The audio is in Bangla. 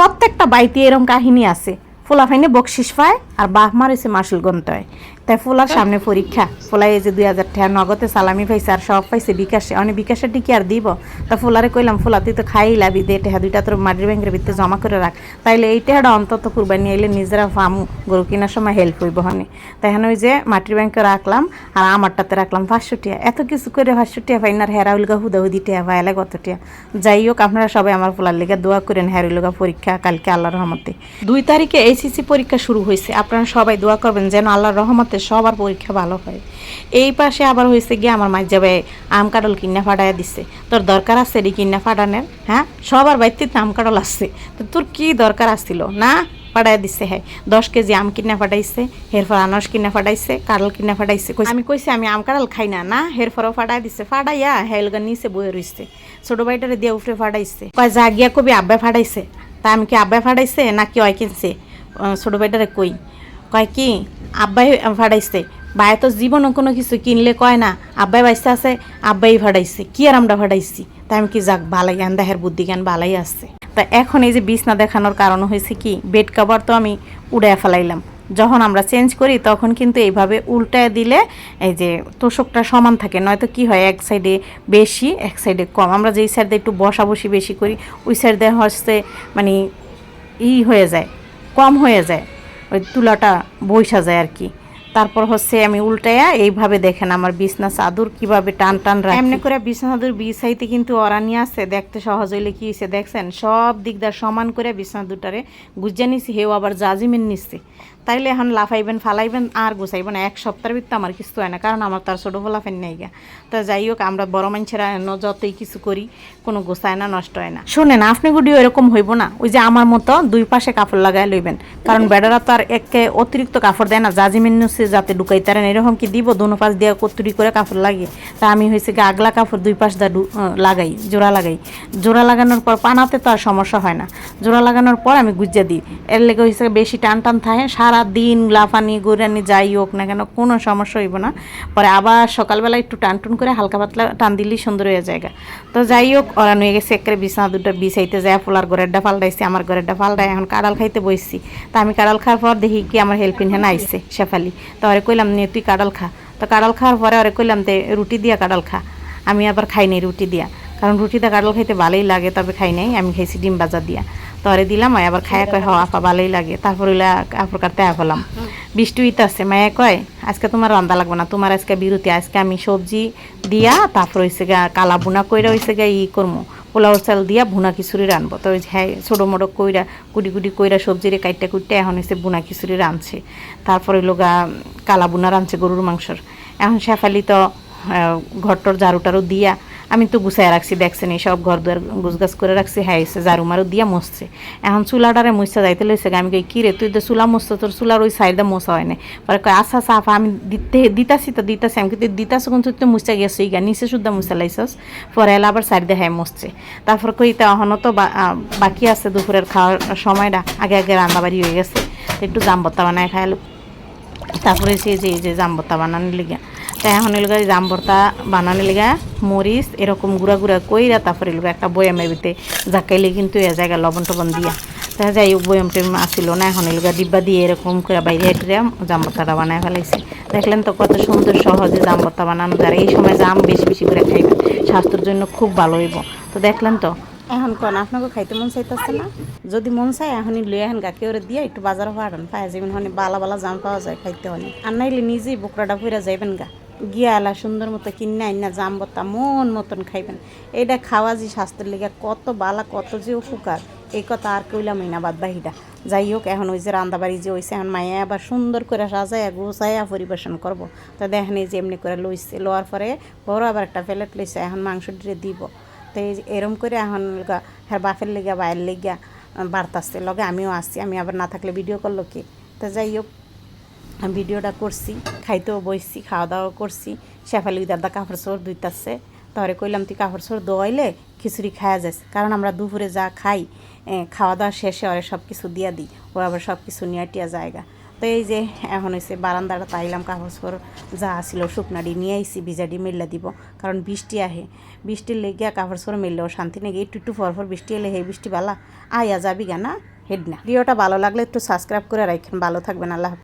প্রত্যেকটা বাড়িতে এরকম কাহিনী আছে। ফুলা ফাইনে বকশিস পায় আর বাপ মার হয়েছে মাসুল গন্ত হয়। তাই ফুলার সামনে পরীক্ষা, ফুলাই এই যে 2000 টাকা নগদে সালামি পাইছে আর সব পাইছে বিকাশে, অনেক বিকাশের টিকি আর দিব। তা ফুলারে কইলাম, ফুলা তুই তো খাই লাবি, দে টেহা দুইটা তোর মাটির ব্যাংকের ভিতরে জমা করে রাখ, তাইলে এই টেহাটা অন্তত কুরবানি আইলে নিজেরা ফামু, গরু কেনার সময় হেল্প হইব হনে। তাই এখন ওই যে মাটির ব্যাংকে রাখলাম আর আমারটাতে রাখলাম 500 টাকা। এত কিছু করে 500 টাকা ফাইনার হেরাউলগা হুদাহুদি টাকা পাইলে কত টাকা। যাই হোক, আপনারা সবাই আমার ফুলার লেগে দোয়া করেন, হেরাউলগা পরীক্ষা কালকে আল্লাহর রহমতে 2 তারিখে এইচএসসি পরীক্ষা শুরু হয়েছে। আপনারা সবাই দোয়া করবেন যেন আল্লাহর রহমতে সবার পরীক্ষা ভালো হয়। এই পাশে আবার হয়েছে গিয়ে আমার মাঝ যাবে আম কাটল কিনা ফাটাইয়া দিচ্ছে। তোর দরকার আছে রে কিনা ফাটানের? হ্যাঁ, সবার বাড়িতে আম কাটল আসছে, তো তোর কি দরকার আসছিল না? ফাটাই দিচ্ছে। হ্যাঁ, 10 কেজি আম কিনা ফাটাইছে, এরপর আনারস কিনা ফাটাইছে, কাঁঠাল কিনা ফাটাইছে। আমি কইছি আমি আম কাঁঠাল খাই না, না এরপরও ফাটাই দিচ্ছে। ফাটাইয়া হেলগা নিচে বয়ে রইছে, ছোট ভাইটারে দিয়ে উঠে ফাটাইছে। কয় যা গিয়া কবি আব্বাই ফাটাইছে। তা আমি কি আব্বাই ফাটাইছে নাকি ওই কিনছে? ছোট ভাইটারে কই, কয় কি আব্বাই ফাটাইছে। ভাই তো জীবনও কোনো কিছু কিনলে কয় না আব্বাই বাইসে আছে, আব্বাই ফাটাইছে, কি আর আমরা ফাটাইছি। তাই আমি কি যাক ভালাই জ্ঞান, দেহের বুদ্ধি জ্ঞান ভালাই আসছে। তা এখন এই যে বিছনা দেখানোর কারণ হয়েছে কি, বেড কভার তো আমি উড়ায় ফেলাইলাম। যখন আমরা চেঞ্জ করি তখন কিন্তু এইভাবে উল্টায় দিলে এই যে তোষকটা সমান থাকে, নয়তো কি হয় এক সাইডে বেশি এক সাইডে কম। আমরা যেই সাইডে একটু বসা বসি বেশি করি ওই সাইডে হচ্ছে মানে হয়ে যায়, কম হয়ে যায়, ওই তুলাটা বৈশা যায় আর কি। তারপর হচ্ছে আমি উল্টাইয়া এইভাবে দেখেন আমার বিছনা চাদর কিভাবে টান টান রাখি। এমনি করে বিছনা চাদর বিছাইতে কিন্তু অরানি আছে, দেখতে সহজ হইলে কি হয়েছে দেখছেন, সব দিকদার সমান করে বিছনা দুটারে গুজিয়ে নিছি। হেও আবার জাজিমেন নিচ্ছে। তাইলে এখন লাফাইবেন ফালাইবেন আর গুছাইবেন, এক সপ্তাহের ভিতরে আমার কিছু হয় না, কারণ আমার তার ছোটো ফলাফেন নেই গা। তা যাই হোক, আমরা বড় মানুষেরা যতই কিছু করি কোনো গোছায় না, নষ্ট হয় না। শোনেন, আপনি গুডিও এরকম হইব না, ওই যে আমার মতো 2 পাশে কাপড় লাগাই লইবেন, কারণ বেড়ারা তো আর একে অতিরিক্ত কাপড় দেয় না, জাজিমেন নিচ্ছে যাতে ঢুকাইতে পারেন এরকম কি দিব 2 পাশ দিয়ে কতুরি করে কাপড় লাগিয়ে। তা আমি হয়েছে কি আগলা কাপড় 2 পাশ দিয়ে লাগাই, জোড়া লাগাই। জোড়া লাগানোর পর পানাতে তো আর সমস্যা হয় না, জোড়া লাগানোর পর আমি গুজিয়ে দিই। এর লেগে হয়েছে বেশি টান টান থাকে, সারা দিন লাফানি গোরানি যাই হোক না কেন কোনো সমস্যা হইব না। পরে আবার সকালবেলা একটু টান টুন করে হালকা পাতলা টান দিলেই সুন্দর হয়ে যায়। তো যাই হোক, ওরা নিয়ে গেছে একেবারে বিছানা দুটো বিছাইতে যায়, ফুলার ঘরেরটা ফালটাইছে, আমার ঘরেরটা ফালটাই। এখন কাঁড়াল খাইতে বসছি। তা আমি কাঁড়াল খাওয়ার পর দেখি কি আমার হেল্পিং হ্যাঁ আইসে শেফালি। তো ওরে কইলাম নিয়ে তুই কাঁড়াল খা। তো কাঁড়াল খাওয়ার পরে ওরে কইলাম তে রুটি দিয়া কাঁড়াল খা। আমি আবার খাই নাই রুটি দিয়া, কারণ রুটিটা কাঁড়াল খাইতে ভালোই লাগে, তবে খাই নাই, আমি খাইছি ডিম ভাজা দিয়া। তরে দিলাম, আবার খায়া কয় হওয়া আপা ভালোই লাগে। তারপর হইলে কাপড় কাটতে ফেলাম। বৃষ্টি হইতে আসছে, মায়া কয় আজকে তোমার রান্না লাগবে না, তোমার আজকে বিরতি, আজকে আমি সবজি দিয়া তারপর হয়েছে গা কালা বুনা কইরা হয়েছে গা করবো, পোলাও চাল দিয়া ভুনা খিচুড়ি রানবো। তো ওই হ্যাঁ ছোটো মোটো কইরা কুটি কুটি কইরা সবজিরে কাইটটা কুটতে এখন হয়েছে বুনা খিচুড়ি রানছে। তারপরে লোগা কালা বুনা রানছে গরুর মাংসর। এখন শেফালি তো ঘরটর ঝাড়ুটারও দিয়া আমি তো গুছাই রাখছি, দেখছেন এই সব ঘর দুয়ার গুছগাছ করে রাখছি। হ্যাঁ এসে ঝাড়ু মারু দিয়া মসছে। এখন চুলাটারে মুছতে যাইতে লইছে, আমি কই কী রে তুই তো চুলা মসছো, তোর চুলার ওই সাইডে মশা হয় না। পরে কয় আচ্ছা সাফা আমি দিতাছি তো দিতাছি। আমি কিন্তু দিতাছ কোন তুই তো মুছতে গেছি গা, নিচে শুদ্ধ মুছা লাইছস। পরে এলা আবার সাইডে হ্যাঁ মসছে। তারপর কই তা এখনও তো বাকি আছে দুপুরের খাওয়ার সময়টা, আগে আগে রান্নাবাড়ি হয়ে গেছে, একটু জামবত্তা বানায় খাইলো। তারপরে সে যে জামবত্তা বানানোর লিগা, তাই এখন এলাকা জামবর্তা বানানোর লিগা মরিচ এরকম গুঁড়া গুঁড়া কইরা তারপরে এলাকা একটা বয়ামের ভিতরে জাকাইলে কিন্তু এ জায়গায় লবণ টবণ দিয়া। তা যাই হোক বয়াম টেম আসিল না, এখন এলাকা ডিব্বা দিয়ে এরকম করে বাইরে হেঁটে জামবত্তাটা বানায় ফেলাইছে। দেখলেন তো কত সুন্দর সহজে জামবত্তা বানানো যায়। এই সময় জাম বেশি বেশি করে খাইবেন, স্বাস্থ্যের জন্য খুব ভালো হইব। তো দেখলেন তো, এখন কোন আপনাকে খাইতে মন চাইতেছে না? যদি মন চায় এখনই লুয়ে এখন গাকে ওরে দিয়ে একটু বাজারে পাঠান, পায় যেমন হনে বালা বালা জাম পাওয়া যায় খাইতে হলে। আর নাইলে নিজেই বোকরাটা ফুরা যাইবেন গা, গিয়া এলা সুন্দর মতো কিনে আইনা জাম বত্তা মন মতন খাইবেন। এইটা খাওয়া যে স্বাস্থ্যের লেগে কত বালা, কত যে উপকার, এই কথা আর কইলামই না বাদ বাহিটা। যাই হোক, এখন ওই যে রান্দাবাড়ি যে হয়েছে, এখন মায়া আবার সুন্দর করে সাজায় গোছাইয়া পরিবেশন করবো। তো দেখেন এই যে এমনি করে লইছে, লোয়ার পরে বড় আবার একটা প্লেট লইছে, এখন মাংস দিয়ে দিব। তো এই এরম করে এখন হ্যাঁ বাপের লেগা বাইরের লেগা বাড়তাছে, লগে আমিও আসছি, আমি আবার না থাকলে ভিডিও করলো কি। তো যাই হোক, ভিডিওটা করছি, খাইতেও বসছি, খাওয়া দাওয়া করছি। শেফালি দাদা কাপড় চোর ধুইতাছে। তাহলে কইলাম তুই কাপড় চোর ধোয়াইলে খিচুড়ি খাওয়া যাস, কারণ আমরা দুপুরে যা খাই খাওয়া দাওয়া শেষে ওরে সব কিছু দিয়া দিই, ও আবার সব কিছু নিয়ে টিয়া জায়গা। তো এই যে এখন হয়েছে বারান্দাটা তাইলাম, কাপড় চোপড় যা আসিল শুকনাডি নিয়ে আইসি, ভিজাডি মেললা দিব, কারণ বৃষ্টি আহে। বৃষ্টির লেগিয়া কাপড় চোপড় মেললেও শান্তি নেই, একটু একটু পর বৃষ্টি এলে হে বৃষ্টি বালা আয়া যাবি গা না। হেড না। ভিডিওটা ভালো লাগলে একটু সাবস্ক্রাইব করে রাখেন। ভালো থাকবেন। আল্লাহ হাফেজ।